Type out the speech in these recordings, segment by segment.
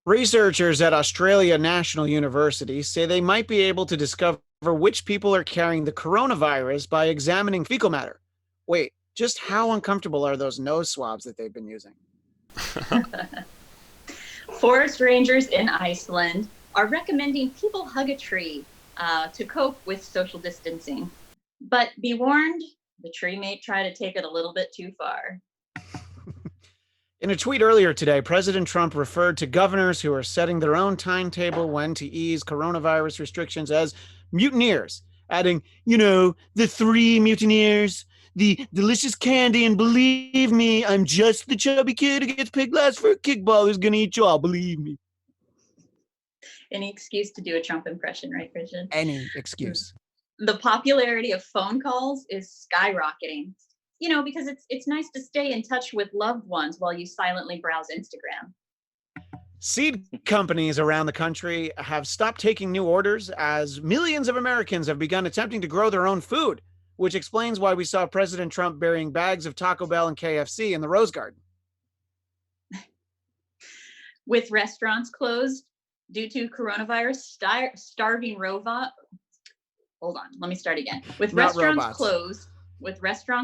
Researchers at Australia National University say they might be able to discover which people are carrying the coronavirus by examining fecal matter. Wait, just how uncomfortable are those nose swabs that they've been using? Forest rangers in Iceland are recommending people hug a tree to cope with social distancing. But be warned, the tree may try to take it a little bit too far. In a tweet earlier today, President Trump referred to governors who are setting their own timetable when to ease coronavirus restrictions as mutineers, adding, the three mutineers, the delicious candy, and believe me, I'm just the chubby kid who gets picked last for a kickball who's going to eat you all, believe me. Any excuse to do a Trump impression, right, Christian? Any excuse. The popularity of phone calls is skyrocketing. Because it's nice to stay in touch with loved ones while you silently browse Instagram. Seed companies around the country have stopped taking new orders as millions of Americans have begun attempting to grow their own food, which explains why we saw President Trump burying bags of Taco Bell and KFC in the Rose Garden. With restaurants closed due to coronavirus, starving robot. Hold on, let me start again. With restaurants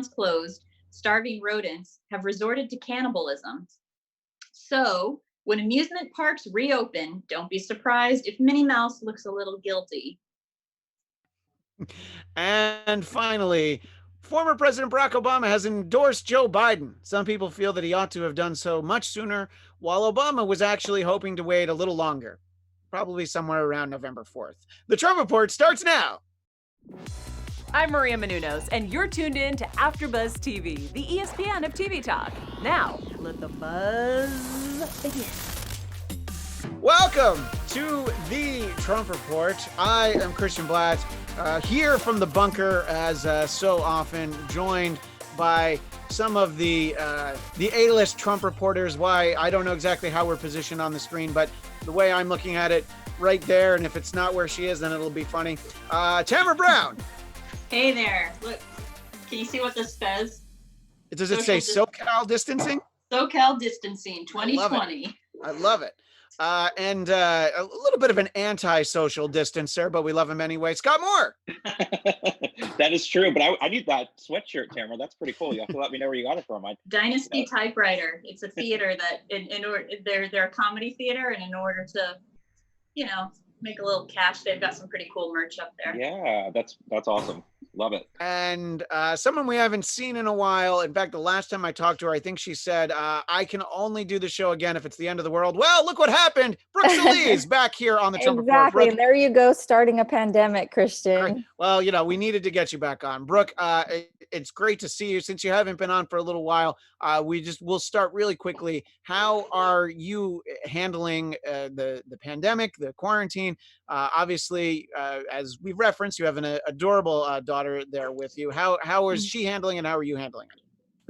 closed, starving rodents have resorted to cannibalism. So, when amusement parks reopen, don't be surprised if Minnie Mouse looks a little guilty. And finally, former President Barack Obama has endorsed Joe Biden. Some people feel that he ought to have done so much sooner, while Obama was actually hoping to wait a little longer, probably somewhere around November 4th. The Trump Report starts now. I'm Maria Menounos, and you're tuned in to AfterBuzz TV, the ESPN of TV talk. Now, let the buzz begin. Welcome to the Trump Report. I am Christian Bladt, here from the bunker, as so often, joined by some of the A-list Trump reporters. Why, I don't know exactly how we're positioned on the screen, but the way I'm looking at it, right there, and if it's not where she is, then it'll be funny. Tamra Brown. Hey there. Look, can you see what this says? Does it say SoCal distancing? SoCal distancing 2020. I love it. And a little bit of an anti-social distancer, but we love him anyway. Scott Moore. That is true, but I need that sweatshirt, Tamara. That's pretty cool. You have to let me know where you got it from. Dynasty Typewriter. It's a theater that in order they're a comedy theater, and in order to, make a little cash, they've got some pretty cool merch up there. Yeah, that's awesome. Love it. And someone we haven't seen in a while. In fact, the last time I talked to her, I think she said, I can only do the show again if it's the end of the world. Well, look what happened. Brooke Soliz back here on the Trump Report. Exactly. There you go, starting a pandemic, Christian. Great. Well, we needed to get you back on. Brooke, it's great to see you. Since you haven't been on for a little while, we'll start really quickly. How are you handling the pandemic, the quarantine? Obviously, as we've referenced, you have an adorable daughter there with you. How is she handling, and how are you handling it?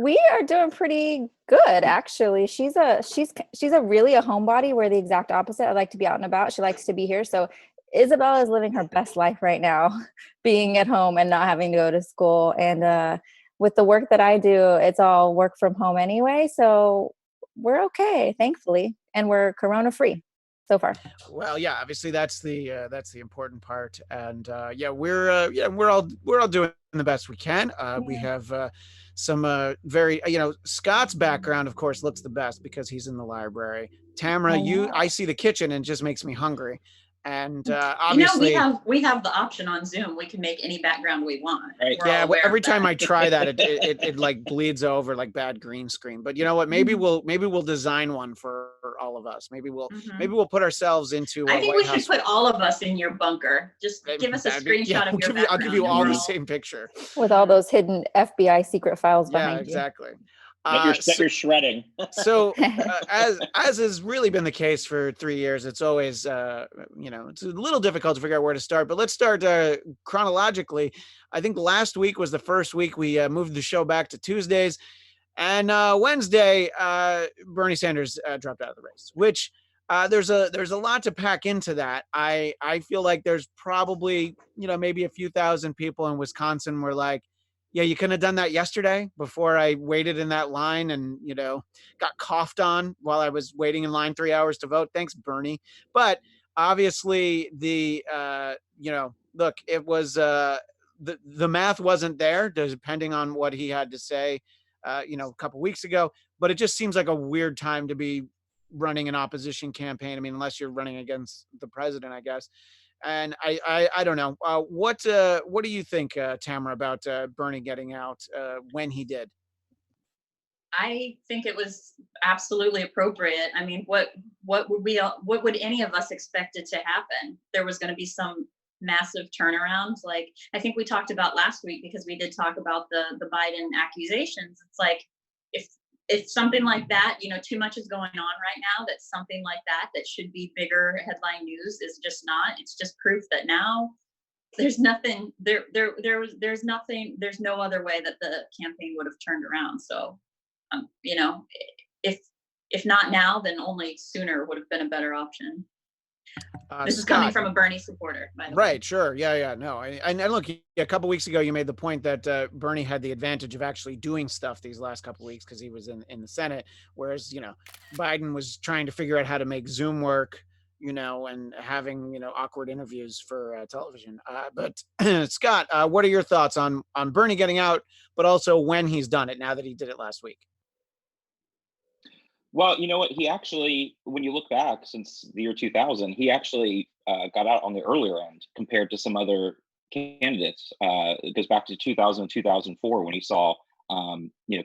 We are doing pretty good, actually. She's really a homebody. We're the exact opposite. I like to be out and about. She likes to be here. So Isabella is living her best life right now, being at home and not having to go to school. And with the work that I do, it's all work from home anyway. So we're okay, thankfully, and we're corona free so far. Well, yeah, obviously that's the important part, and we're all doing the best we can. We have some very Scott's background, of course, looks the best because he's in the library. Tamra, I see the kitchen and it just makes me hungry. And obviously, we have the option on Zoom. We can make any background we want. Right. Yeah, every time I try that, it like bleeds over like bad green screen. But you know what? Maybe we'll design one for all of us. Maybe we'll put ourselves into. I think we should put all of us in your bunker. Just give us a screenshot of your background. I'll give you all the same picture with all those hidden FBI secret files behind you. Yeah, exactly. You're shredding. So as has really been the case for 3 years, it's always it's a little difficult to figure out where to start. But let's start chronologically. I think last week was the first week we moved the show back to Tuesdays, and Wednesday Bernie Sanders dropped out of the race. Which there's a lot to pack into that. I feel like there's probably maybe a few thousand people in Wisconsin were like, Yeah, you couldn't have done that yesterday before I waited in that line and, got coughed on while I was waiting in line 3 hours to vote. Thanks, Bernie. But obviously look, it was, the math wasn't there depending on what he had to say, a couple weeks ago, but it just seems like a weird time to be running an opposition campaign. I mean, unless you're running against the president, I guess. And I don't know. What do you think, Tamara, about Bernie getting out when he did? I think it was absolutely appropriate. I mean, what would any of us expect it to happen? There was going to be some massive turnaround. Like I think we talked about last week, because we did talk about the Biden accusations. It's like if something like that, too much is going on right now, that something like that should be bigger headline news is just not. It's just proof that now there's nothing there's nothing, there's no other way that the campaign would have turned around. So if not now, then only sooner would have been a better option. This is coming from a Bernie supporter, by the way. Right, sure. Yeah, no. And look, a couple weeks ago, you made the point that Bernie had the advantage of actually doing stuff these last couple weeks because he was in the Senate, whereas, Biden was trying to figure out how to make Zoom work, and having, awkward interviews for television. But Scott, what are your thoughts on Bernie getting out, but also when he's done it now that he did it last week? Well, you know what? He actually, when you look back since the year 2000, he actually got out on the earlier end compared to some other candidates. It goes back to 2000 and 2004 when he saw,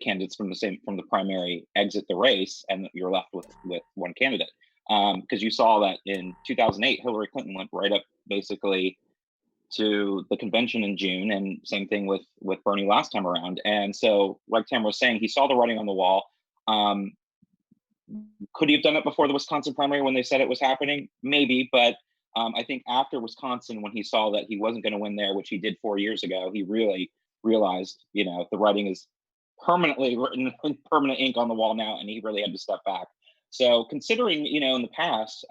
candidates from the primary exit the race, and you're left with one candidate. Because you saw that in 2008, Hillary Clinton went right up basically to the convention in June, and same thing with Bernie last time around. And so, like Tamara was saying, he saw the writing on the wall. Could he have done it before the Wisconsin primary when they said it was happening? Maybe, but I think after Wisconsin, when he saw that he wasn't going to win there, which he did 4 years ago, he really realized, the writing is permanently written in permanent ink on the wall now, and he really had to step back. So considering, in the past,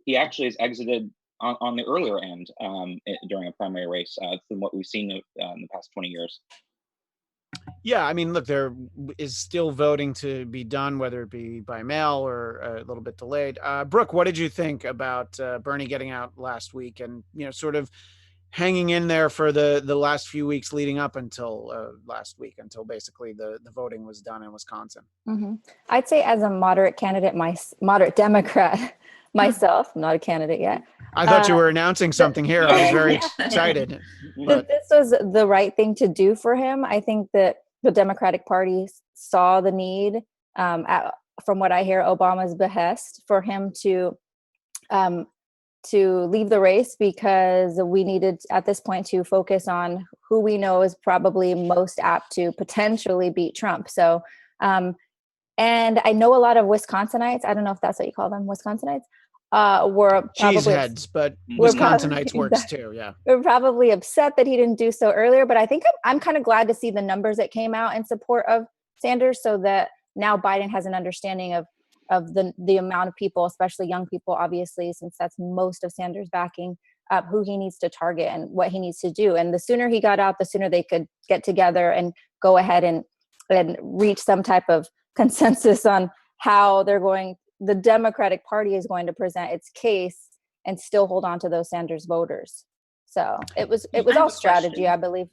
he actually has exited on the earlier end during a primary race than what we've seen in the past 20 years. Yeah, I mean, look, there is still voting to be done, whether it be by mail or a little bit delayed. Brooke, what did you think about Bernie getting out last week and, sort of hanging in there for the last few weeks leading up until last week, until basically the voting was done in Wisconsin? Mm-hmm. I'd say as a moderate candidate, moderate Democrat myself, I'm not a candidate yet. I thought you were announcing something here. I was very excited. But this was the right thing to do for him. I think that the Democratic Party saw the need, from what I hear, Obama's behest, for him to leave the race, because we needed at this point to focus on who we know is probably most apt to potentially beat Trump. So, and I know a lot of Wisconsinites, I don't know if that's what you call them, Wisconsinites, were probably cheeseheads, but Wisconsinites works too. Yeah, we're probably upset that he didn't do so earlier, but I think I'm kind of glad to see the numbers that came out in support of Sanders, so that now Biden has an understanding of the amount of people, especially young people, obviously, since that's most of Sanders backing, who he needs to target and what he needs to do. And the sooner he got out, the sooner they could get together and go ahead and reach some type of consensus on how the Democratic Party is going to present its case and still hold on to those Sanders voters. So it was all strategy, I believe.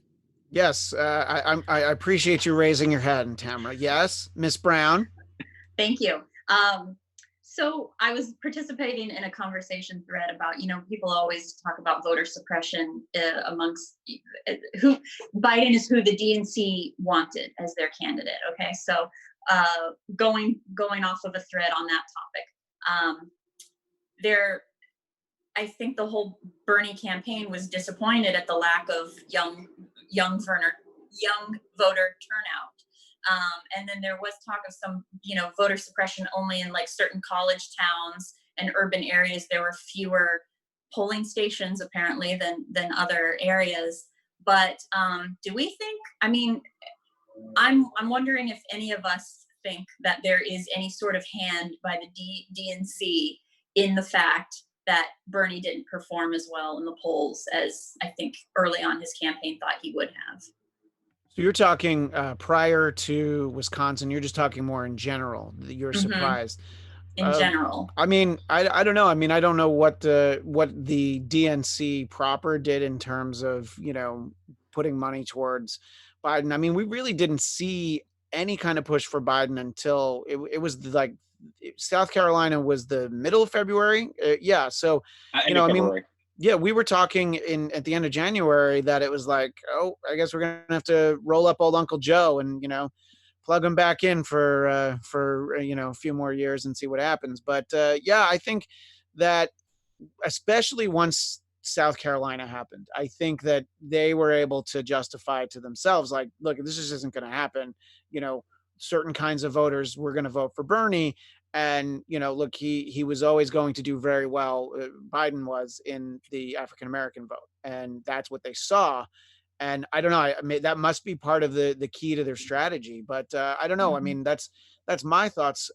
Yes, I appreciate you raising your hand, Tamara. Yes, Miss Brown. Thank you. So I was participating in a conversation thread about, people always talk about voter suppression amongst who Biden is who the DNC wanted as their candidate. Okay, so going off of a thread on that topic, I think the whole Bernie campaign was disappointed at the lack of young voter turnout. And then there was talk of some, voter suppression only in like certain college towns and urban areas. There were fewer polling stations apparently than other areas. But do we think, I'm wondering if any of us think that there is any sort of hand by the DNC in the fact that Bernie didn't perform as well in the polls as I think early on his campaign thought he would have. So you're talking prior to Wisconsin. You're just talking more in general. You're Mhm. surprised. In general. I mean, I don't know. I mean, I don't know what the DNC proper did in terms of, putting money towards Biden. I mean, we really didn't see any kind of push for Biden until it was like South Carolina was the middle of February. Yeah, so End of I mean, February. yeah, we were talking in at the end of January that it was like, oh, I guess we're gonna have to roll up old Uncle Joe and plug them back in for a few more years and see what happens. But yeah, I think that especially once South Carolina happened, I think that they were able to justify to themselves, like, look, this just isn't going to happen. You know, certain kinds of voters were going to vote for Bernie, and look, he was always going to do very well. Biden was in the African American vote, and that's what they saw. And I don't know. I mean, that must be part of the key to their strategy. But I don't know. I Mhm. mean, that's my thoughts.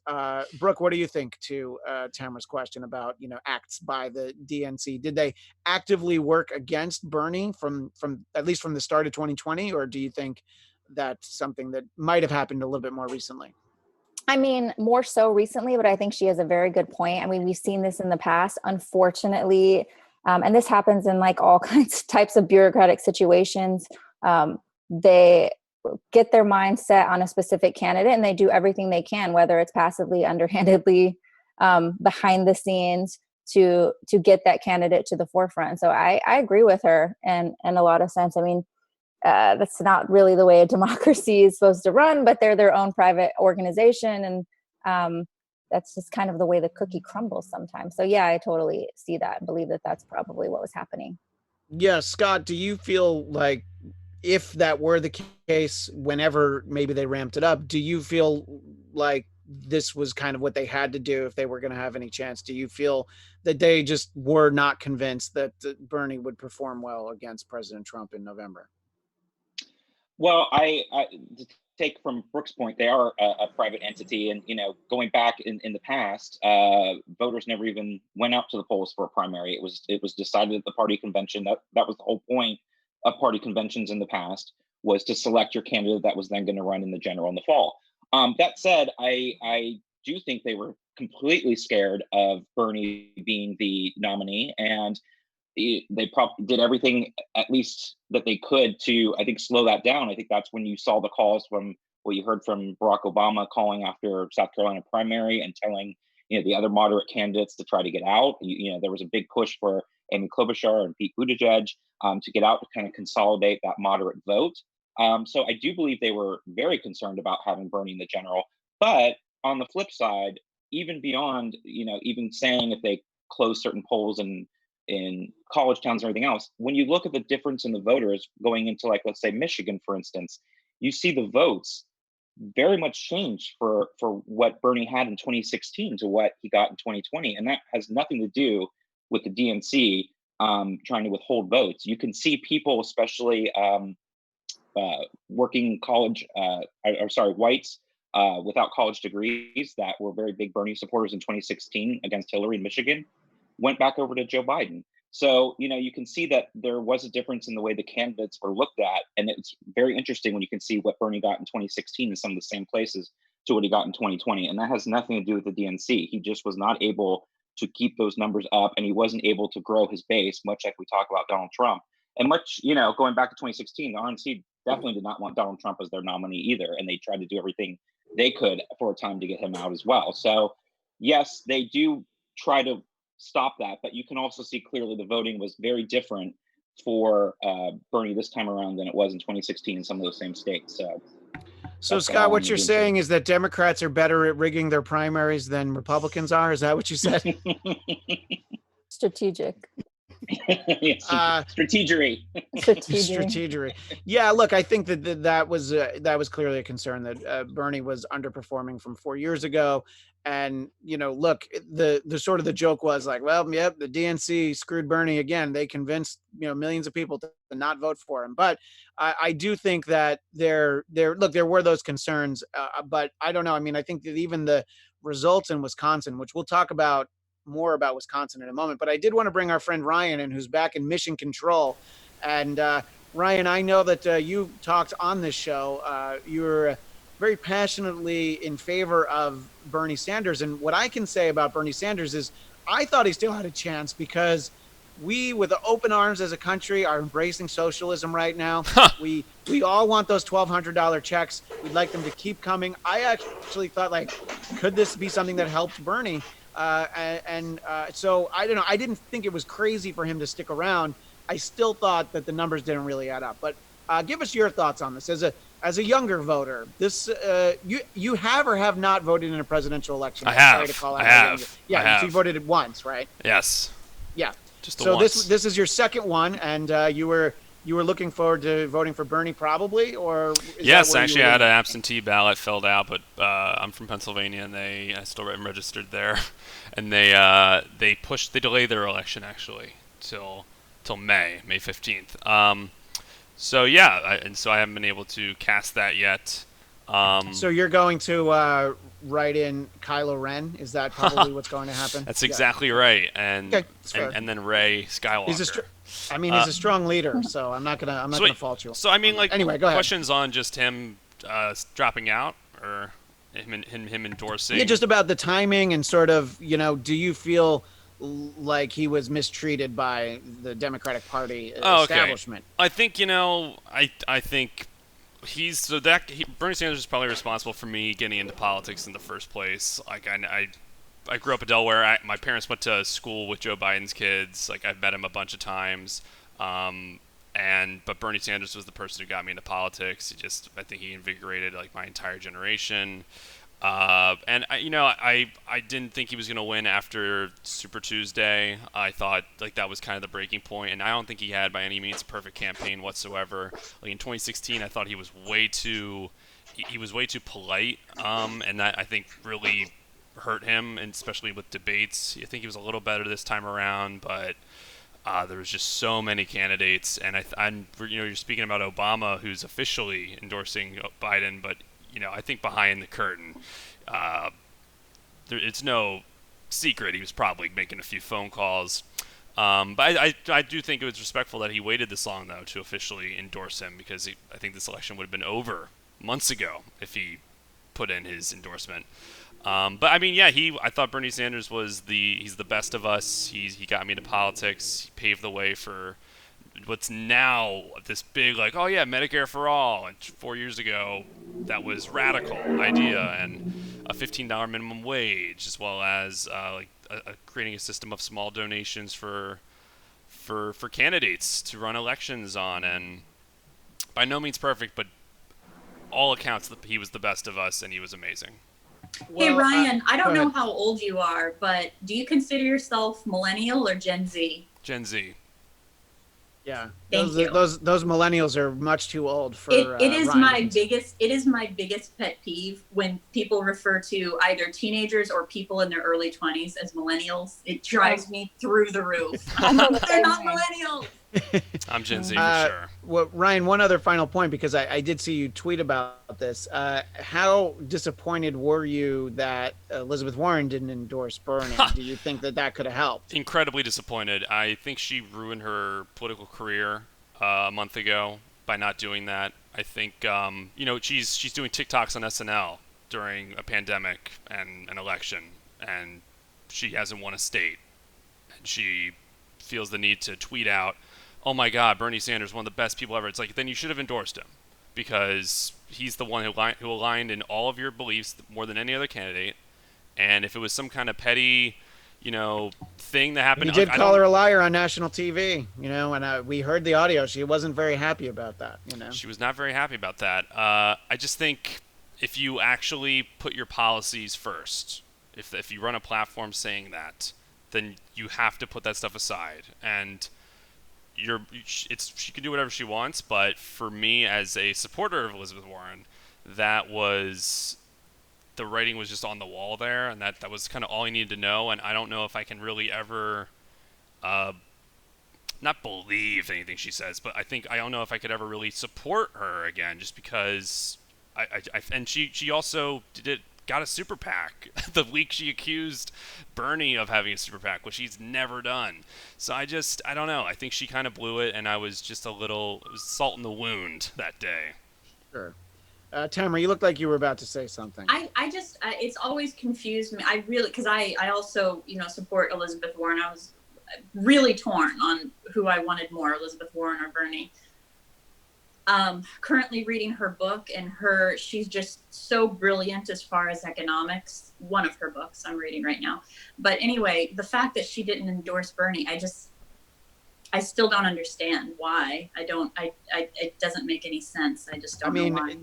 Brooke, what do you think to Tamara's question about acts by the DNC? Did they actively work against Bernie from at least from the start of 2020, or do you think that's something that might have happened a little bit more recently? I mean, more so recently, but I think she has a very good point. I mean, we've seen this in the past, unfortunately, and this happens in like all kinds of types of bureaucratic situations. They get their mindset on a specific candidate and they do everything they can, whether it's passively, underhandedly, behind the scenes to get that candidate to the forefront. So I agree with her in a lot of sense. I mean, that's not really the way a democracy is supposed to run, but they're their own private organization. And that's just kind of the way the cookie crumbles sometimes. So yeah, I totally see that and believe that that's probably what was happening. Yeah, Scott, do you feel like if that were the case, whenever maybe they ramped it up, do you feel like this was kind of what they had to do if they were going to have any chance? Do you feel that they just were not convinced that Bernie would perform well against President Trump in November? Well, I to take from Brooks' point, they are a private entity, and going back in the past, voters never even went out to the polls for a primary. It was decided at the party convention. That was the whole point of party conventions in the past, was to select your candidate that was then going to run in the general in the fall. That said, I do think they were completely scared of Bernie being the nominee, and they probably did everything at least that they could to, I think, slow that down. I think that's when you saw the calls from what you heard from Barack Obama calling after South Carolina primary and telling the other moderate candidates to try to get out. There was a big push for Amy Klobuchar and Pete Buttigieg to get out to kind of consolidate that moderate vote. So I do believe they were very concerned about having Bernie in the general. But on the flip side, even beyond, even saying if they close certain polls and in college towns and everything else, when you look at the difference in the voters going into, like, let's say Michigan, for instance, you see the votes very much change for what Bernie had in 2016 to what he got in 2020, and that has nothing to do with the DNC trying to withhold votes. You can see people, especially working college, or sorry, whites without college degrees that were very big Bernie supporters in 2016 against Hillary in Michigan, went back over to Joe Biden. So, you can see that there was a difference in the way the candidates were looked at. And it's very interesting when you can see what Bernie got in 2016 in some of the same places to what he got in 2020. And that has nothing to do with the DNC. He just was not able to keep those numbers up, and he wasn't able to grow his base, much like we talk about Donald Trump. And much, going back to 2016, the RNC definitely did not want Donald Trump as their nominee either. And they tried to do everything they could for a time to get him out as well. So, yes, they do try to stop that, but you can also see clearly the voting was very different for Bernie this time around than it was in 2016 in some of those same states. So that's all Scott, on what the you're DNC. saying is that Democrats are better at rigging their primaries than Republicans are? Is that what you said? Strategic. Yes, Uh, strategery. Strategic. Strategery. Yeah, look, I think that was clearly a concern that Bernie was underperforming from 4 years ago, and look, the sort of the joke was like, well, yep, the DNC screwed Bernie again. They convinced millions of people to not vote for him. But I do think that there were those concerns, but I don't know. I mean, I think that even the results in Wisconsin, which we'll talk about more about Wisconsin in a moment. But I did want to bring our friend Ryan in, who's back in mission control. And Ryan, I know that you talked on this show. You're very passionately in favor of Bernie Sanders. And what I can say about Bernie Sanders is I thought he still had a chance because we, with open arms as a country, are embracing socialism right now. We all want those $1,200 checks. We'd like them to keep coming. I actually thought, like, could this be something that helped Bernie? So I don't know. I didn't think it was crazy for him to stick around. I still thought that the numbers didn't really add up. But give us your thoughts on this as a younger voter. This you have or have not voted in a presidential election? I have. Sorry to call out I have. Yeah, I have. so you voted once, right? Yes. Yeah. Just the so once. this is your second one, and you were looking forward to voting for Bernie, probably, or is yes, that where actually, you I were had an absentee ballot filled out, but I'm from Pennsylvania, and I still am registered there, and they delayed their election actually till May 15th. So yeah, so I haven't been able to cast that yet. So you're going to write in Kylo Ren? Is that probably what's going to happen? That's exactly right, and Okay, that's fair. and then Rey Skywalker. He's a strong leader, so I'm not gonna fault you. So I mean, like, anyway, go ahead. questions on just him dropping out, or him endorsing. Yeah, just about the timing and sort of, do you feel like he was mistreated by the Democratic Party establishment? I think I think Bernie Sanders is probably responsible for me getting into politics in the first place. Like I grew up in Delaware. My parents went to school with Joe Biden's kids. Like, I've met him a bunch of times. But Bernie Sanders was the person who got me into politics. I think he invigorated like my entire generation. And I didn't think he was going to win after Super Tuesday. I thought like that was kind of the breaking point, and I don't think he had by any means a perfect campaign whatsoever. Like in 2016, I thought he was way too polite, and that I think really hurt him, and especially with debates. I think he was a little better this time around, but there was just so many candidates, and you're speaking about Obama, who's officially endorsing Biden, but I think behind the curtain, it's no secret he was probably making a few phone calls. But I do think it was respectful that he waited this long, though, to officially endorse him, because I think this election would have been over months ago if he put in his endorsement. But I mean, yeah, I thought Bernie Sanders he's the best of us. He got me into politics. He paved the way for what's now this big, like, oh yeah, Medicare for all. And 4 years ago, that was radical idea, and a $15 minimum wage, as well as creating a system of small donations for candidates to run elections on. And by no means perfect, but all accounts he was the best of us, and he was amazing. Hey, Ryan, I don't go know ahead. how old you are, but do you consider yourself millennial or Gen Z? Gen Z. Yeah, Thank you. those millennials are much too old for. It is Ryan. my biggest pet peeve when people refer to either teenagers or people in their early 20s as millennials. It drives me through the roof. I'm on the They're same not page. millennials. I'm Gen Z for sure. Well, Ryan, one other final point, because I did see you tweet about this. How disappointed were you that Elizabeth Warren didn't endorse Bernie? Do you think that could have helped? Incredibly disappointed. I think she ruined her political career a month ago by not doing that. I think she's doing TikToks on SNL during a pandemic and an election, and she hasn't won a state. And she feels the need to tweet out, "Oh my God, Bernie Sanders, one of the best people ever." It's like, then you should have endorsed him, because he's the one who aligned in all of your beliefs more than any other candidate. And if it was some kind of petty, thing that happened, You did call her a liar on national TV, and we heard the audio. She wasn't very happy about that, She was not very happy about that. I just think if you actually put your policies first, if you run a platform saying that, then you have to put that stuff aside. And she can do whatever she wants, but for me as a supporter of Elizabeth Warren, the writing was just on the wall there, and that was kind of all I needed to know. And I don't know if I can really ever not believe anything she says, but I don't know if I could ever really support her again, just because and she also got a super PAC the week she accused Bernie of having a super PAC, which he's never done. So I don't know. I think she kind of blew it, and I was just it was salt in the wound that day. Sure. Tamra, you looked like you were about to say something. I just, it's always confused me. I really, because I also, support Elizabeth Warren. I was really torn on who I wanted more, Elizabeth Warren or Bernie. Currently reading her book, and she's just so brilliant as far as economics. One of her books I'm reading right now. But anyway, the fact that she didn't endorse Bernie, I still don't understand why. It doesn't make any sense. I just don't know why.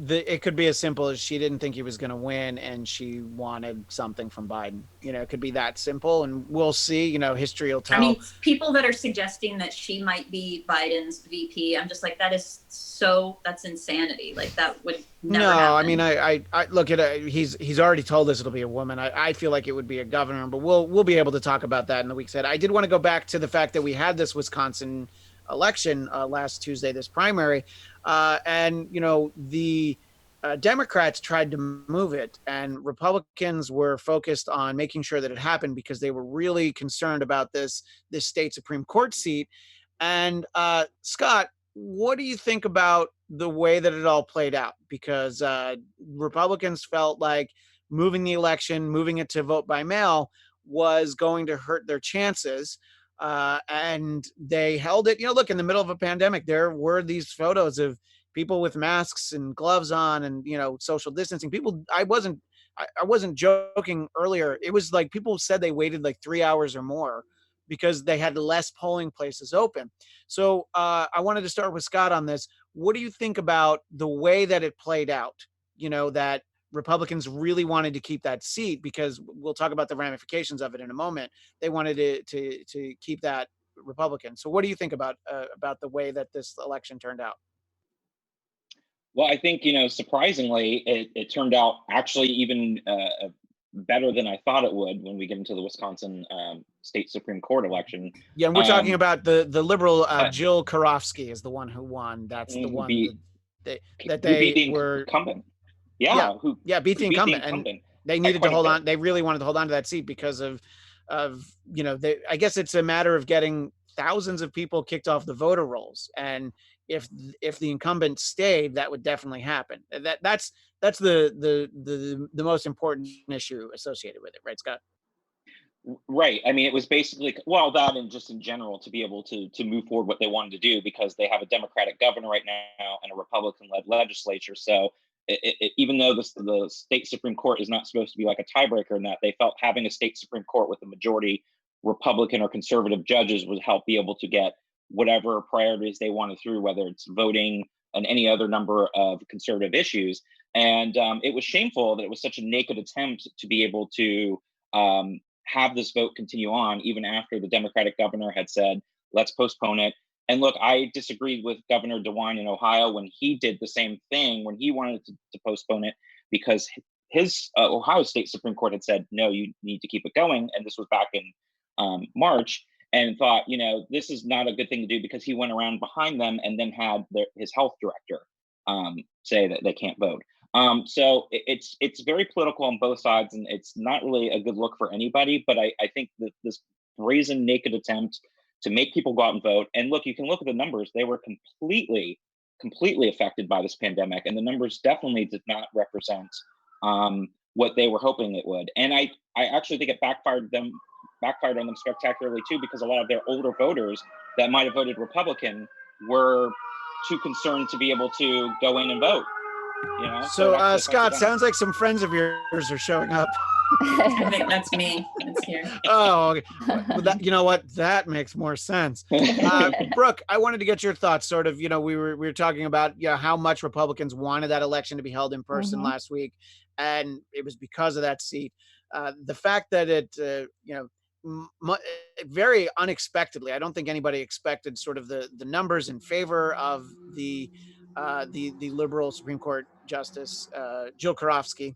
It could be as simple as she didn't think he was going to win and she wanted something from Biden. It could be that simple, and we'll see. History will tell. I mean, people that are suggesting that she might be Biden's VP, I'm just like, that's insanity. Like, that would never happen. I mean, I look at he's already told us it'll be a woman. I feel like it would be a governor, but we'll be able to talk about that in the weeks ahead. I did want to go back to the fact that we had this Wisconsin election last Tuesday, this primary, and the Democrats tried to move it, and Republicans were focused on making sure that it happened because they were really concerned about this state Supreme Court seat. And Scott, what do you think about the way that it all played out? Because Republicans felt like moving the election, moving it to vote by mail, was going to hurt their chances. And they held it. Look, in the middle of a pandemic, there were these photos of people with masks and gloves on and, social distancing. People, I wasn't joking earlier. It was like people said they waited like 3 hours or more because they had less polling places open. So I wanted to start with Scott on this. What do you think about the way that it played out? That Republicans really wanted to keep that seat, because we'll talk about the ramifications of it in a moment. They wanted to keep that Republican. So what do you think about the way that this election turned out? Well, I think, surprisingly, it turned out actually even better than I thought it would when we get into the Wisconsin state Supreme Court election. Yeah, and we're talking about the liberal Jill Karofsky is the one who won. That's the one that they were incumbent. Beat the incumbent, and they needed to hold on. They really wanted to hold on to that seat because of I guess it's a matter of getting thousands of people kicked off the voter rolls, and if the incumbent stayed, that would definitely happen. That's the most important issue associated with it, right, Scott? Right. I mean, it was basically, that and just in general, to be able to move forward what they wanted to do, because they have a Democratic governor right now and a Republican-led legislature. So even though the state Supreme Court is not supposed to be like a tiebreaker in that, they felt having a state Supreme Court with a majority Republican or conservative judges would help be able to get whatever priorities they wanted through, whether it's voting and any other number of conservative issues. And it was shameful that it was such a naked attempt to be able to have this vote continue on, even after the Democratic governor had said, let's postpone it. And look, I disagreed with Governor DeWine in Ohio when he did the same thing, when he wanted to postpone it, because his Ohio State Supreme Court had said, no, you need to keep it going. And this was back in March, and thought, this is not a good thing to do, because he went around behind them and then had his health director say that they can't vote. So it's very political on both sides, and it's not really a good look for anybody. But I think that this brazen, naked attempt to make people go out and vote. And look, you can look at the numbers. They were completely affected by this pandemic. And the numbers definitely did not represent what they were hoping it would. And I actually think it backfired on them spectacularly too, because a lot of their older voters that might have voted Republican were too concerned to be able to go in and vote. So Scott, sounds like some friends of yours are showing up. I think that's me. It's here. Oh, okay. Well, you know what? That makes more sense. Brooke, I wanted to get your thoughts. Sort of, we were talking about how much Republicans wanted that election to be held in person last week, and it was because of that seat. The fact that it, very unexpectedly, I don't think anybody expected sort of the numbers in favor of the liberal Supreme Court Justice Jill Karofsky.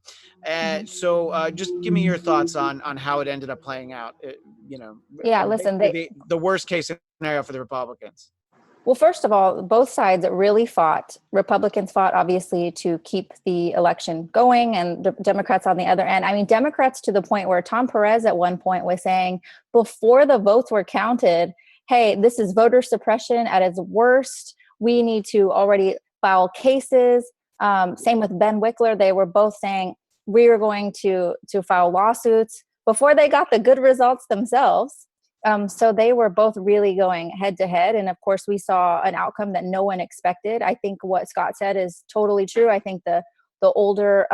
So just give me your thoughts on how it ended up playing out. Listen, the worst case scenario for the Republicans. Well, first of all, both sides really fought. Republicans fought, obviously, to keep the election going, and the Democrats on the other end. I mean, Democrats to the point where Tom Perez at one point was saying, before the votes were counted, hey, this is voter suppression at its worst. We need to already file cases. Same with Ben Wickler. They were both saying, we are going to file lawsuits before they got the good results themselves. So they were both really going head to head. And of course, we saw an outcome that no one expected. I think what Scott said is totally true. I think the older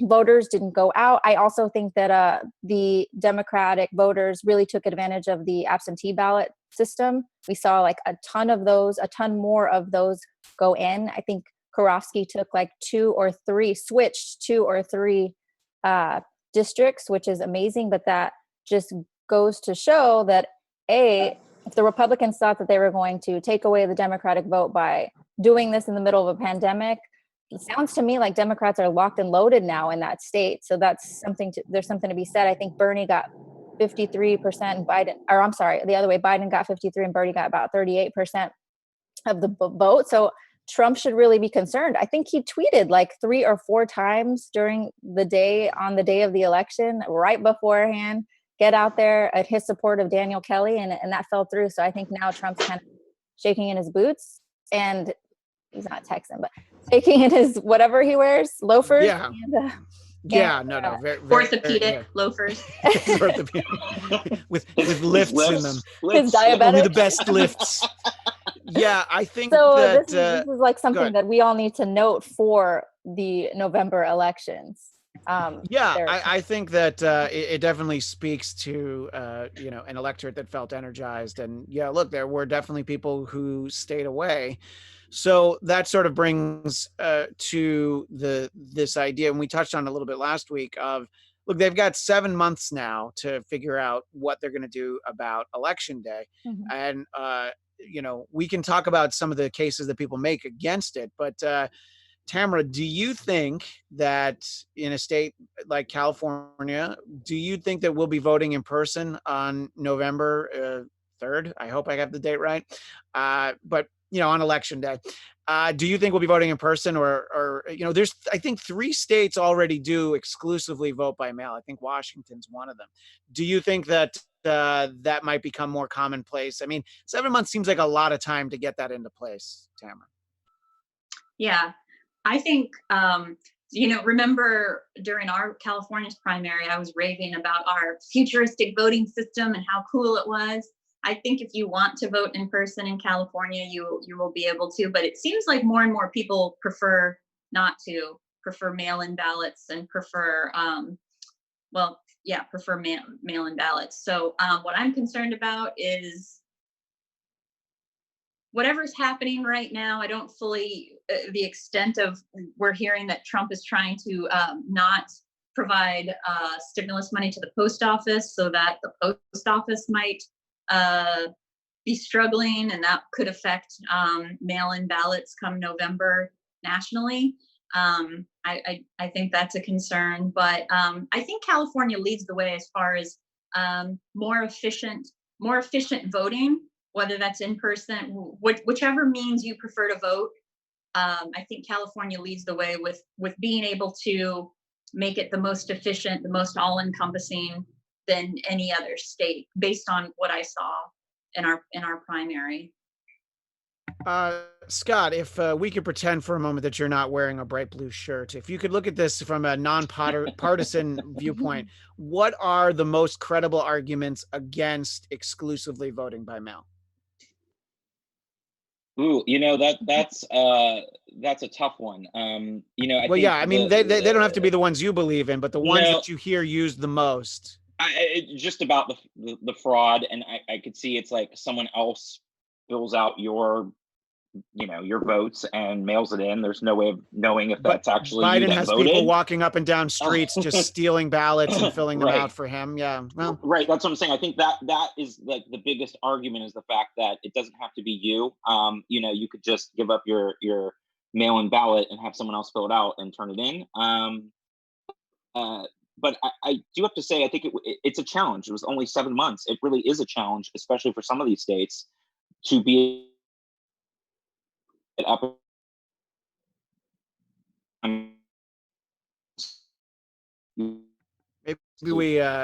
voters didn't go out. I also think that the Democratic voters really took advantage of the absentee ballot system. We saw like a ton more of those go in. I think Karofsky took like switched two or three districts, which is amazing. But that just goes to show that if the Republicans thought that they were going to take away the Democratic vote by doing this in the middle of a pandemic, it sounds to me like Democrats are locked and loaded now in that state. So there's something to be said. I think Bernie got 53% and the other way, Biden got 53 and Bernie got about 38% of the vote. So Trump should really be concerned. I think he tweeted like 3 or 4 times during the day, on the day of the election, right beforehand, get out there at his support of Daniel Kelly, and that fell through. So I think now Trump's kind of shaking in his boots, and he's not Texan, but shaking in his whatever he wears, loafers. Yeah. Very, orthopedic loafers with lifts in them. His diabetic. Only the best lifts. Yeah, I think so. That this is like something that we all need to note for the November elections. I think that it definitely speaks to an electorate that felt energized, and look, there were definitely people who stayed away. So that sort of brings to this idea, and we touched on it a little bit last week, of look, they've got 7 months now to figure out what they're going to do about Election Day, and we can talk about some of the cases that people make against it, but Tamra, do you think that in a state like California, do you think that we'll be voting in person on November 3rd? I hope I have the date right. But on Election Day, do you think we'll be voting in person, or there's, I think 3 states already do exclusively vote by mail. I think Washington's one of them. Do you think that that might become more commonplace? I mean, 7 months seems like a lot of time to get that into place, Tamra. Yeah. I think, remember during our California's primary, I was raving about our futuristic voting system and how cool it was. I think if you want to vote in person in California, you will be able to, but it seems like more and more people prefer mail-in ballots and prefer mail-in ballots. So what I'm concerned about is whatever's happening right now. I don't fully the extent of, we're hearing that Trump is trying to not provide stimulus money to the post office, so that the post office might be struggling, and that could affect mail-in ballots come November nationally. I think that's a concern, but I think California leads the way as far as more efficient voting, whether that's in person, whichever means you prefer to vote. I think California leads the way with being able to make it the most efficient, the most all-encompassing than any other state, based on what I saw in our primary. Scott, if we could pretend for a moment that you're not wearing a bright blue shirt, if you could look at this from a non-partisan viewpoint, what are the most credible arguments against exclusively voting by mail? Ooh, that's a tough one. I mean, they don't have to be the ones you believe in, but the ones that you hear used the most. Just about the fraud, and I could see it's like someone else fills out your votes and mails it in. There's no way of knowing if that's actually Biden you that has voted. people walking up and down streets just stealing ballots and filling them out for him. Yeah, well, right. That's what I'm saying. I think that is like the biggest argument, is the fact that it doesn't have to be you. You could just give up your mail-in ballot and have someone else fill it out and turn it in. But I do have to say, I think it's a challenge. It was only 7 months. It really is a challenge, especially for some of these states, to be up.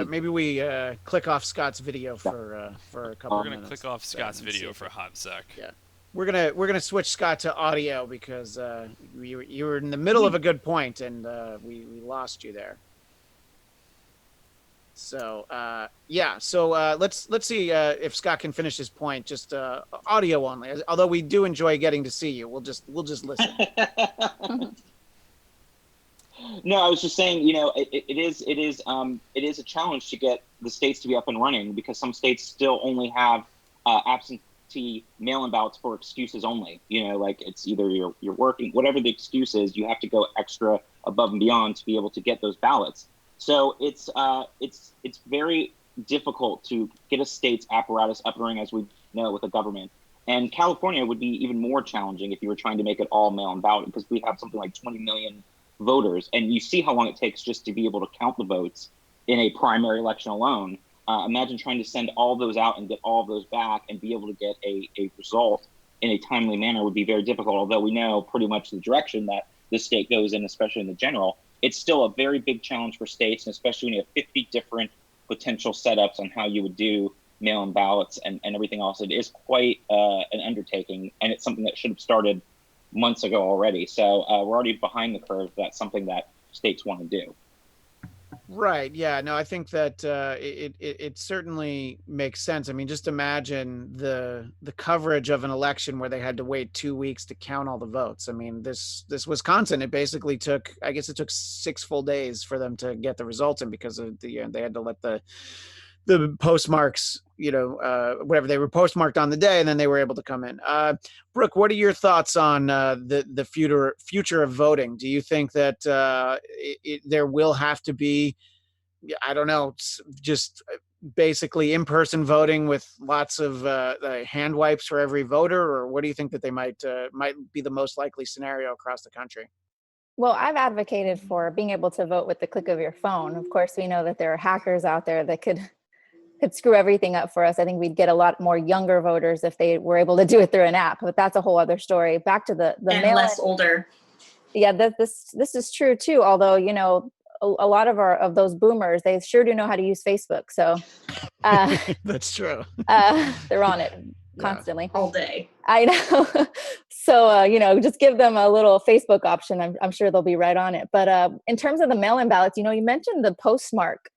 Maybe we click off Scott's video for a couple We're of gonna minutes. click off Scott's video for a hot sec. Yeah, we're gonna switch Scott to audio because you were in the middle of a good point and we lost you there. So yeah, so let's see if Scott can finish his point. Just audio only. Although we do enjoy getting to see you, we'll just listen. No, I was just saying, you know, it is a challenge to get the states to be up and running because some states still only have absentee mail-in ballots for excuses only. You know, like it's either you're working, whatever the excuse is, you have to go extra above and beyond to be able to get those ballots. So it's very difficult to get a state's apparatus up and running, as we know, with the government. And California would be even more challenging if you were trying to make it all mail-in ballot because we have something like 20 million voters, and you see how long it takes just to be able to count the votes in a primary election alone. Imagine trying to send all those out and get all of those back and be able to get a result in a timely manner would be very difficult, although we know pretty much the direction that the state goes in, especially in the general. It's still a very big challenge for states, and especially when you have 50 different potential setups on how you would do mail-in ballots and everything else. It is quite an undertaking, and it's something that should have started months ago already. So we're already behind the curve. That's something that states want to do. Right. Yeah. No, I think that it certainly makes sense. I mean, just imagine the coverage of an election where they had to wait 2 weeks to count all the votes. I mean, this Wisconsin, it basically took, I guess it took 6 full days for them to get the results in because of they had to let the postmarks, you know, whatever, they were postmarked on the day, and then they were able to come in. Brooke, what are your thoughts on the future of voting? Do you think that there will have to be, I don't know, just basically in-person voting with lots of hand wipes for every voter, or what do you think that they might be the most likely scenario across the country? Well, I've advocated for being able to vote with the click of your phone. Of course, we know that there are hackers out there that could screw everything up for us. I think we'd get a lot more younger voters if they were able to do it through an app, but that's a whole other story. Back to the and mail-in. less older. Yeah, this is true too. Although, you know, a lot of those boomers, they sure do know how to use Facebook. So That's true. they're on it constantly all day. I know. So you know, just give them a little Facebook option. I'm sure they'll be right on it. But in terms of the mail-in ballots, you know, you mentioned the postmark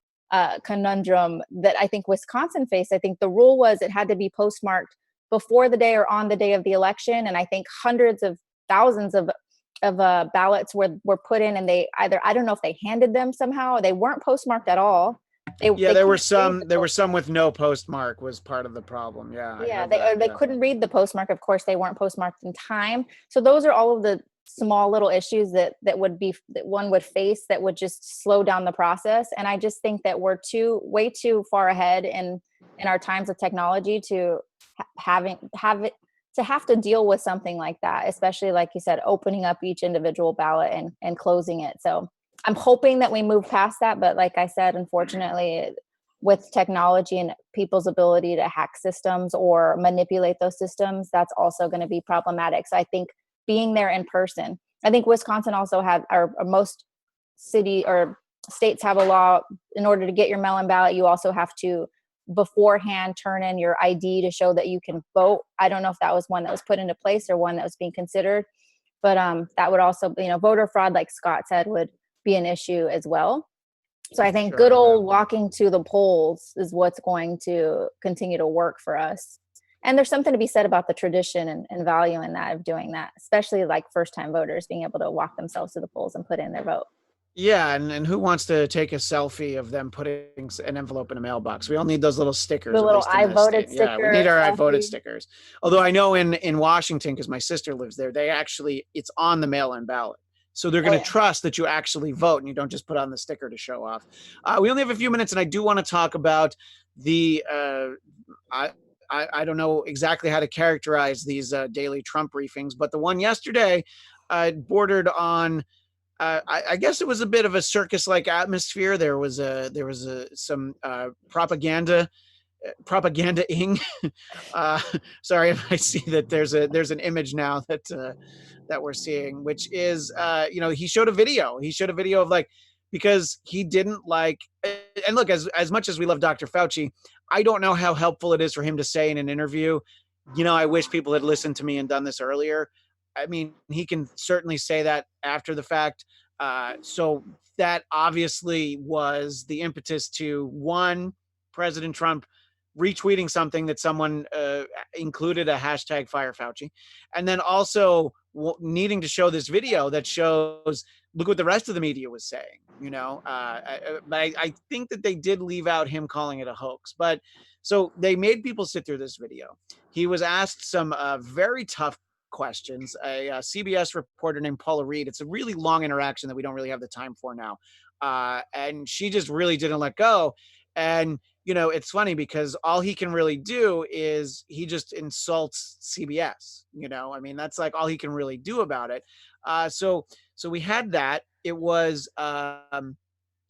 conundrum that I think Wisconsin faced. I think the rule was it had to be postmarked before the day or on the day of the election, and I think hundreds of thousands of ballots were put in, and they either, I don't know if they handed them somehow, or they weren't postmarked at all. There were some with no postmark was part of the problem. Yeah, they couldn't read the postmark. Of course, they weren't postmarked in time. So those are all of the small little issues that one would face that would just slow down the process. And I just think that we're way too far ahead in our times of technology to have to deal with something like that, especially like you said, opening up each individual ballot and closing it. So I'm hoping that we move past that. But like I said, unfortunately, with technology and people's ability to hack systems or manipulate those systems, that's also going to be problematic. So I think being there in person, I think Wisconsin also had, or most city or states have a law, in order to get your mail-in ballot, you also have to beforehand turn in your ID to show that you can vote. I don't know if that was one that was put into place or one that was being considered, but that would also, you know, voter fraud, like Scott said, would be an issue as well. So I think good old walking to the polls is what's going to continue to work for us. And there's something to be said about the tradition and value in that, of doing that, especially like first-time voters being able to walk themselves to the polls and put in their vote. Yeah, and who wants to take a selfie of them putting an envelope in a mailbox? We all need those little stickers. The little I voted sticker. Yeah, we need our I voted stickers. Although I know in Washington, because my sister lives there, it's on the mail-in ballot. So they're going to trust that you actually vote and you don't just put on the sticker to show off. We only have a few minutes, and I do want to talk about the I don't know exactly how to characterize these daily Trump briefings, but the one yesterday bordered on, I guess it was a bit of a circus-like atmosphere. There was some propaganda propaganda-ing. Sorry if I see that there's an image now that we're seeing, which is he showed a video. He showed a video of like, because he didn't like, and look, as much as we love Dr. Fauci, I don't know how helpful it is for him to say in an interview, I wish people had listened to me and done this earlier. I mean, he can certainly say that after the fact. So that obviously was the impetus to, one, President Trump retweeting something that someone included a hashtag Fire Fauci, and then also needing to show this video that shows, look what the rest of the media was saying. I think that they did leave out him calling it a hoax, but so they made people sit through this video. He was asked some very tough questions. A CBS reporter named Paula Reed. It's a really long interaction that we don't really have the time for now, and she just really didn't let go. And it's funny because all he can really do is he just insults CBS. I mean, that's like all he can really do about it. So we had that. It was a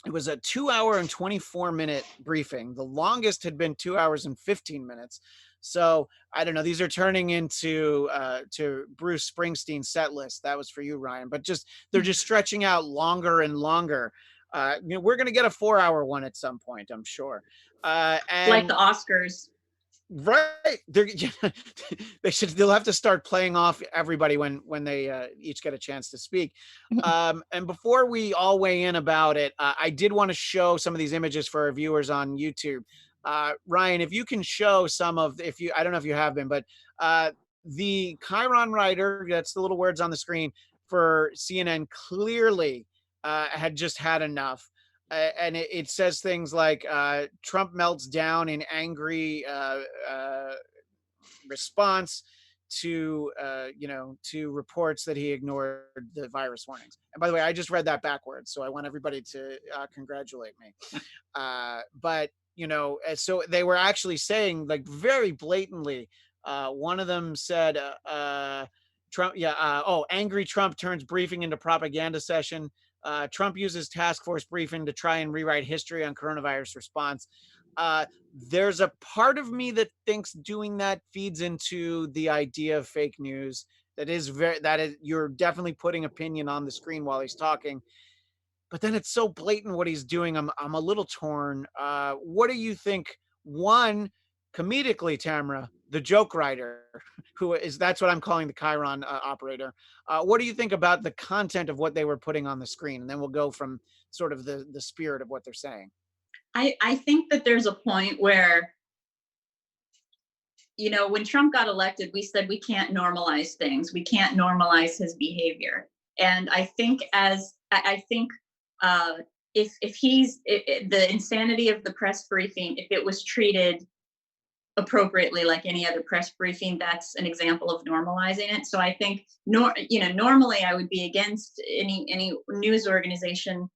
2-hour and 24-minute briefing. The longest had been 2 hours and 15 minutes. So I don't know. These are turning into to Bruce Springsteen set list. That was for you, Ryan. But they're just stretching out longer and longer. We're going to get a 4-hour one at some point, I'm sure. And like the Oscars. Right. They'll have to start playing off everybody when they each get a chance to speak. And before we all weigh in about it, I did want to show some of these images for our viewers on YouTube. Ryan, if you can show some of, I don't know if you have been, but the Chiron writer, that's the little words on the screen for CNN, clearly had just had enough. And it says things like Trump melts down in angry response to reports that he ignored the virus warnings. And by the way, I just read that backwards, so I want everybody to congratulate me. But so they were actually saying, like, very blatantly. One of them said, "Trump, angry Trump turns briefing into propaganda session. Trump uses task force briefing to try and rewrite history on coronavirus response." There's a part of me that thinks doing that feeds into the idea of fake news. You're definitely putting opinion on the screen while he's talking. But then it's so blatant what he's doing. I'm a little torn. What do you think? One, comedically, Tamra, the joke writer, that's what I'm calling the Chiron operator. What do you think about the content of what they were putting on the screen? And then we'll go from sort of the spirit of what they're saying. I think that there's a point where, when Trump got elected, we said we can't normalize things. We can't normalize his behavior. And I think if the insanity of the press briefing, if it was treated appropriately like any other press briefing, that's an example of normalizing it. So I think normally I would be against any news organization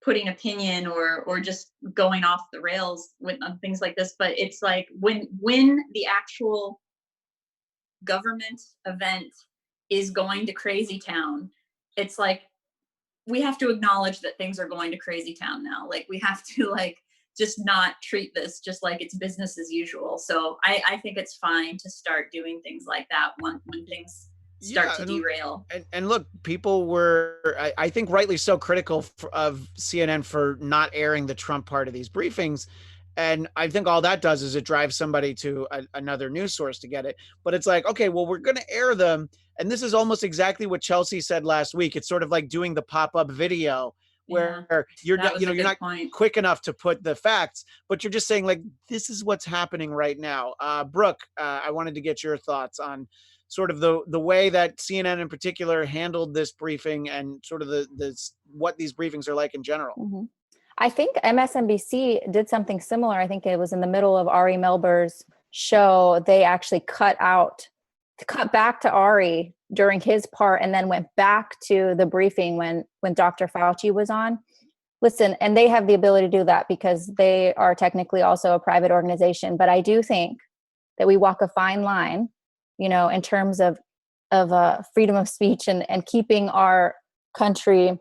putting opinion or just going off the rails with things like this. But it's like when the actual government event is going to crazy town, it's like we have to acknowledge that things are going to crazy town now. Like we have to just not treat this just like it's business as usual. So I think it's fine to start doing things like that when things start to derail. And look, people were, I think rightly so, critical of CNN for not airing the Trump part of these briefings. And I think all that does is it drives somebody to another news source to get it. But it's like, okay, well, we're going to air them. And this is almost exactly what Chelsea said last week. It's sort of like doing the pop-up video where you're not quick enough to put the facts, but you're just saying, like, this is what's happening right now. Brooke, I wanted to get your thoughts on sort of the way that CNN in particular handled this briefing and sort of what these briefings are like in general. Mm-hmm. I think MSNBC did something similar. I think it was in the middle of Ari Melber's show. They actually cut back to Ari during his part and then went back to the briefing when Dr. Fauci was on. Listen, and they have the ability to do that because they are technically also a private organization. But I do think that we walk a fine line, in terms of freedom of speech and keeping our country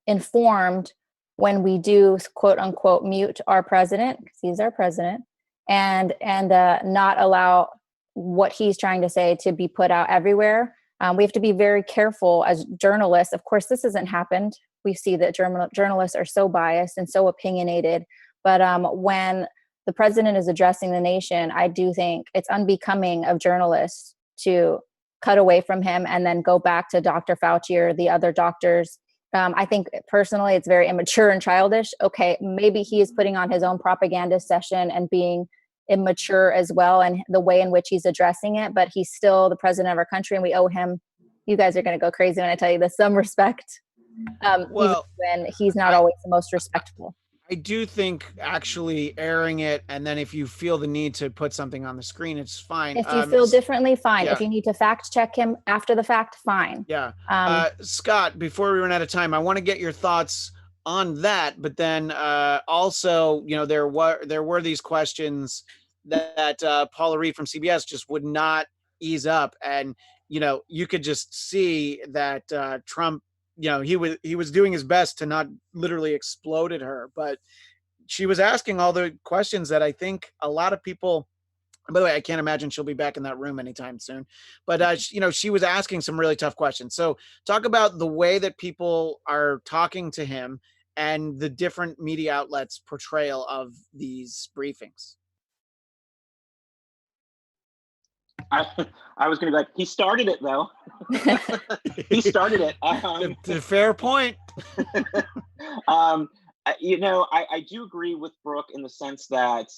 informed when we do quote unquote mute our president, because he's our president, and not allow what he's trying to say to be put out everywhere. We have to be very careful as journalists. Of course, this hasn't happened. We see that journalists are so biased and so opinionated. But when the president is addressing the nation, I do think it's unbecoming of journalists to cut away from him and then go back to Dr. Fauci or the other doctors. I think personally it's very immature and childish. Okay, maybe he is putting on his own propaganda session and being immature as well, and the way in which he's addressing it, but he's still the president of our country and we owe him, you guys are going to go crazy when I tell you this, some respect. Well, even when he's not always the most respectful. I do think actually airing it, and then if you feel the need to put something on the screen, it's fine. If you feel differently, fine. yeah. If you need to fact check him after the fact, fine. Yeah. Scott, before we run out of time, I want to get your thoughts on that. But then also, you know, there were these questions that Paula Reed from CBS just would not ease up. And, you know, you could just see that Trump, you know, he was doing his best to not literally explode at her. But she was asking all the questions that I think a lot of people, by the way, I can't imagine she'll be back in that room anytime soon. But, you know, she was asking some really tough questions. So talk about the way that people are talking to him and the different media outlets' portrayal of these briefings. I was going to be like, he started it, though. He started it. Fair point. You know, I do agree with Brooke in the sense that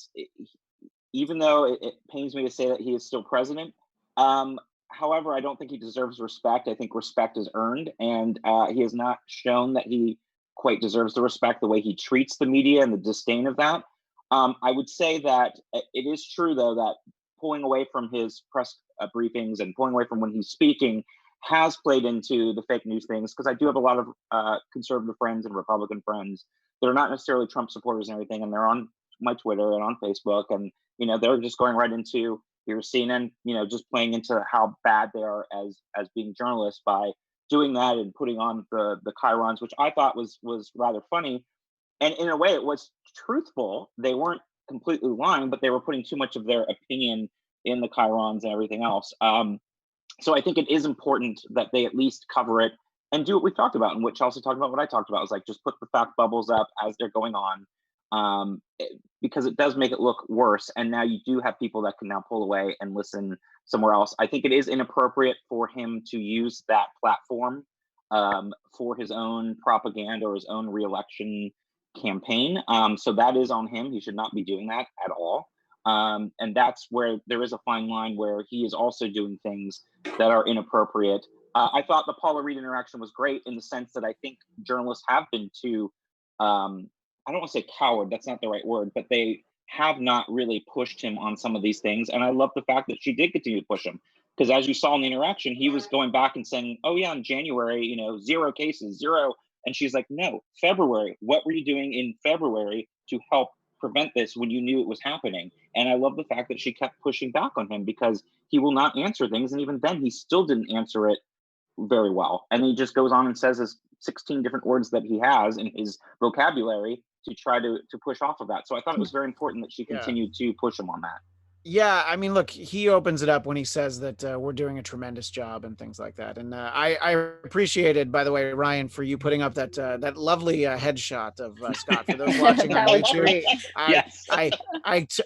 even though it pains me to say that he is still president, however, I don't think he deserves respect. I think respect is earned, and he has not shown that he quite deserves the respect the way he treats the media and the disdain of that. I would say that it is true, though, that pulling away from his press briefings and pulling away from when he's speaking has played into the fake news things, because I do have a lot of conservative friends and Republican friends that are not necessarily Trump supporters and everything, and they're on my Twitter and on Facebook, and you know, they're just going right into your CNN, you know, just playing into how bad they are as being journalists by doing that and putting on the chyrons, which I thought was rather funny. And in a way, it was truthful. They weren't completely lying, but they were putting too much of their opinion in the chyrons and everything else. So I think it is important that they at least cover it and do what we've talked about, and what Chelsea talked about, what I talked about, is like just put the fact bubbles up as they're going on. Because it does make it look worse. And now you do have people that can now pull away and listen somewhere else. I think it is inappropriate for him to use that platform for his own propaganda or his own reelection campaign. So that is on him. He should not be doing that at all. And that's where there is a fine line where he is also doing things that are inappropriate. I thought the Paula Reed interaction was great in the sense that I think journalists have been too, I don't want to say coward, that's not the right word, but they have not really pushed him on some of these things. And I love the fact that she did continue to push him, because as you saw in the interaction, he was going back and saying, oh yeah, in January, you know, 0 cases, 0. And she's like, no, February, what were you doing in February to help prevent this when you knew it was happening? And I love the fact that she kept pushing back on him, because he will not answer things. And even then, he still didn't answer it very well. And he just goes on and says his 16 different words that he has in his vocabulary to try to push off of that. So I thought it was very important that she continued to push him on that. Yeah, I mean, look, he opens it up when he says that we're doing a tremendous job and things like that. And I appreciated, by the way, Ryan, for you putting up that lovely headshot of Scott for those watching on YouTube. Yes. I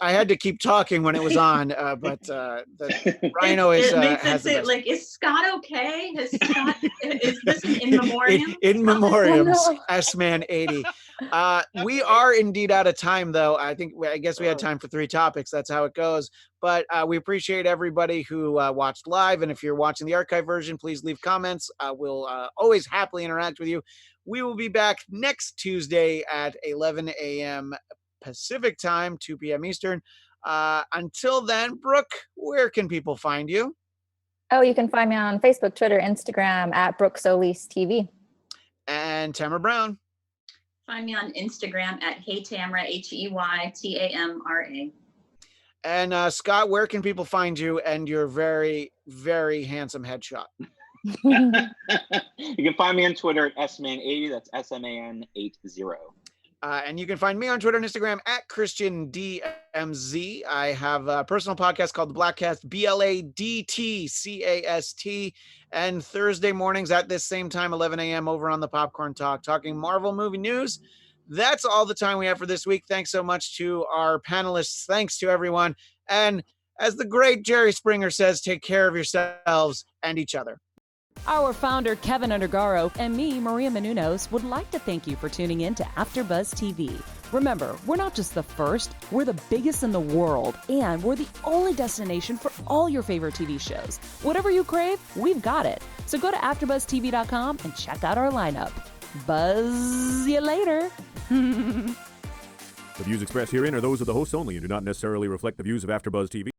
had to keep talking when it was on, but Ryan always has the best. Like, is Scott okay? Is this an in memoriam? In memoriam, S-Man 80. We are indeed out of time, though. I guess we had time for 3 topics. That's how it goes. But we appreciate everybody who watched live. And if you're watching the archive version, please leave comments. We'll always happily interact with you. We will be back next Tuesday at 11 a.m. Pacific time, 2 p.m. Eastern. Until then, Brooke, where can people find you? Oh, you can find me on Facebook, Twitter, Instagram at Brooke Soliz TV. And Tamra Brown. Find me on Instagram at HeyTamra, HeyTamra. And Scott, where can people find you and your very, very handsome headshot? You can find me on Twitter at SMan80. That's SMAN80. And you can find me on Twitter and Instagram at ChristianDMZ. I have a personal podcast called The Blackcast, BLADTCAST, and Thursday mornings at this same time, 11 a.m. over on the Popcorn Talk, talking Marvel movie news. That's all the time we have for this week. Thanks so much to our panelists. Thanks to everyone. And as the great Jerry Springer says, take care of yourselves and each other. Our founder, Keven Undergaro, and me, Maria Menounos, would like to thank you for tuning in to AfterBuzz TV. Remember, we're not just the first, we're the biggest in the world, and we're the only destination for all your favorite TV shows. Whatever you crave, we've got it. So go to AfterBuzzTV.com and check out our lineup. Buzz you later. The views expressed herein are those of the hosts only and do not necessarily reflect the views of AfterBuzz TV.